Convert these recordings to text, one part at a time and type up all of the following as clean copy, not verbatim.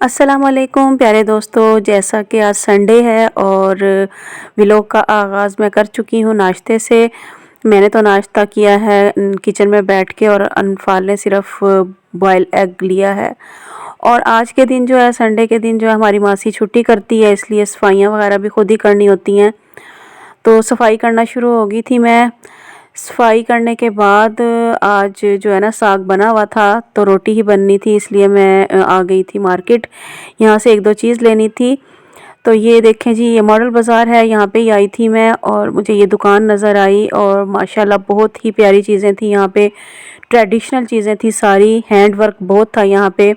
अस्सलामुअलैकुम प्यारे दोस्तों, जैसा कि आज संडे है और व्लॉग का आगाज़ मैं कर चुकी हूँ नाश्ते से। मैंने तो नाश्ता किया है किचन में बैठ के और अनफाल ने सिर्फ बॉयल एग लिया है। और आज के दिन जो है, संडे के दिन जो है, हमारी मासी छुट्टी करती है, इसलिए सफाइयाँ वगैरह भी खुद ही करनी होती हैं। तो सफाई करना शुरू हो गई थी मैं। सफाई करने के बाद आज जो है ना, साग बना हुआ था तो रोटी ही बननी थी, इसलिए मैं आ गई थी मार्केट। यहाँ से एक दो चीज़ लेनी थी। तो ये देखें जी, ये मॉडल बाज़ार है, यहाँ पे ही आई थी मैं और मुझे ये दुकान नज़र आई और माशाल्लाह बहुत ही प्यारी चीज़ें थी यहाँ पे। ट्रेडिशनल चीज़ें थी सारी, हैंड वर्क बहुत था यहाँ पे।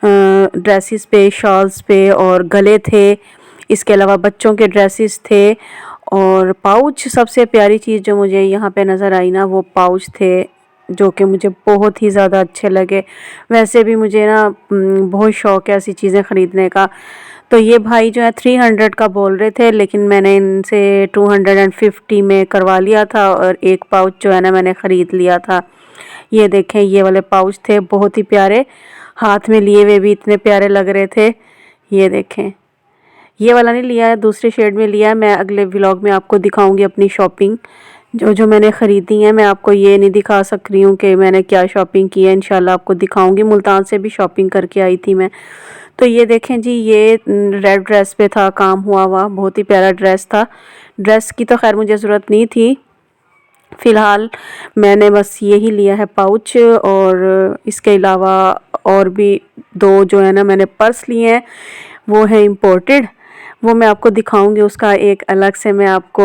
ड्रेसेस पे, शॉल्स पे और गले थे। इसके अलावा बच्चों के ड्रेसेस थे और पाउच। सबसे प्यारी चीज़ जो मुझे यहाँ पे नज़र आई ना, वो पाउच थे, जो कि मुझे बहुत ही ज़्यादा अच्छे लगे। वैसे भी मुझे ना बहुत शौक़ है ऐसी चीज़ें ख़रीदने का। तो ये भाई जो है 300 का बोल रहे थे, लेकिन मैंने इनसे 250 में करवा लिया था और एक पाउच जो है ना, मैंने ख़रीद लिया था। ये देखें, ये वाले पाउच थे बहुत ही प्यारे, हाथ में लिए हुए भी इतने प्यारे लग रहे थे। ये देखें, ये वाला नहीं लिया है, दूसरे शेड में लिया है। मैं अगले व्लॉग में आपको दिखाऊंगी अपनी शॉपिंग जो जो मैंने ख़रीदी है। मैं आपको ये नहीं दिखा सक रही हूँ कि मैंने क्या शॉपिंग की है, इंशाल्लाह आपको दिखाऊंगी। मुल्तान से भी शॉपिंग करके आई थी मैं। तो ये देखें जी, ये रेड ड्रेस पे था काम हुआ हुआ, बहुत ही प्यारा ड्रेस था। ड्रेस की तो खैर मुझे ज़रूरत नहीं थी, फ़िलहाल मैंने बस यही लिया है पाउच। और इसके अलावा और भी दो जो है ना, मैंने पर्स लिए हैं, वो है इम्पोर्टेड। वो मैं आपको दिखाऊंगी, उसका एक अलग से मैं आपको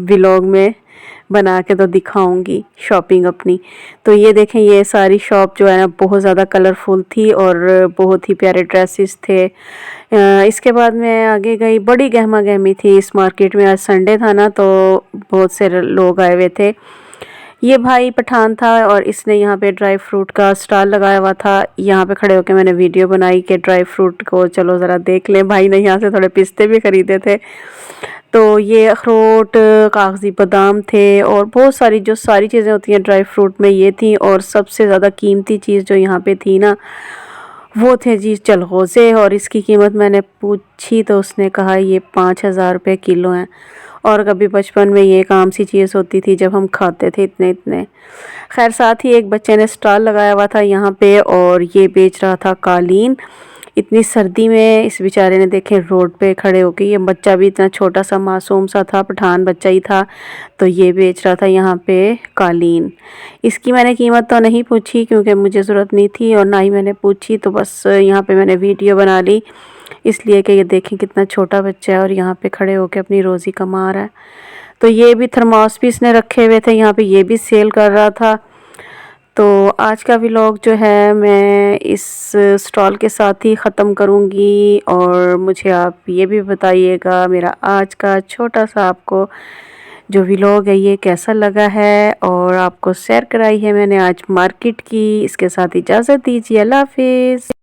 व्लॉग में बना के तो दिखाऊंगी शॉपिंग अपनी। तो ये देखें, ये सारी शॉप जो है ना, बहुत ज़्यादा कलरफुल थी और बहुत ही प्यारे ड्रेसेस थे। इसके बाद मैं आगे गई, बड़ी गहमा गहमी थी इस मार्केट में। आज संडे था ना, तो बहुत से लोग आए हुए थे। ये भाई पठान था और इसने यहाँ पे ड्राई फ्रूट का स्टॉल लगाया हुआ था। यहाँ पे खड़े होकर मैंने वीडियो बनाई कि ड्राई फ्रूट को चलो ज़रा देख लें। भाई ने यहाँ से थोड़े पिस्ते भी ख़रीदे थे। तो ये अखरोट, कागज़ी बादाम थे और बहुत सारी जो सारी चीज़ें होती हैं ड्राई फ्रूट में, ये थी। और सबसे ज़्यादा कीमती चीज़ जो यहाँ पे थी ना, वो थे जी चलगोज़े। और इसकी कीमत मैंने पूछी तो उसने कहा ये 5000 रुपये किलो हैं। और कभी बचपन में ये एक आम सी चीज़ होती थी जब हम खाते थे इतने इतने। खैर, साथ ही एक बच्चे ने स्टॉल लगाया हुआ था यहाँ पे और ये बेच रहा था कालीन। इतनी सर्दी में इस बेचारे ने देखें रोड पे खड़े होके, ये बच्चा भी इतना छोटा सा मासूम सा था, पठान बच्चा ही था, तो ये बेच रहा था यहाँ पे कालीन। इसकी मैंने कीमत तो नहीं पूछी क्योंकि मुझे ज़रूरत नहीं थी और ना ही मैंने पूछी, तो बस यहाँ पे मैंने वीडियो बना ली, इसलिए कि ये देखें कितना छोटा बच्चा है और यहाँ पे खड़े होके अपनी रोज़ी कमा रहा है। तो ये भी थर्मोस भी इसने रखे हुए थे यहाँ पे, ये भी सेल कर रहा था। तो आज का व्लॉग जो है मैं इस स्टॉल के साथ ही ख़त्म करूँगी। और मुझे आप ये भी बताइएगा मेरा आज का छोटा सा आपको जो व्लॉग है ये कैसा लगा है। और आपको शेयर कराई है मैंने आज मार्केट की। इसके साथ इजाज़त दीजिए, अल्लाह हाफ़िज़।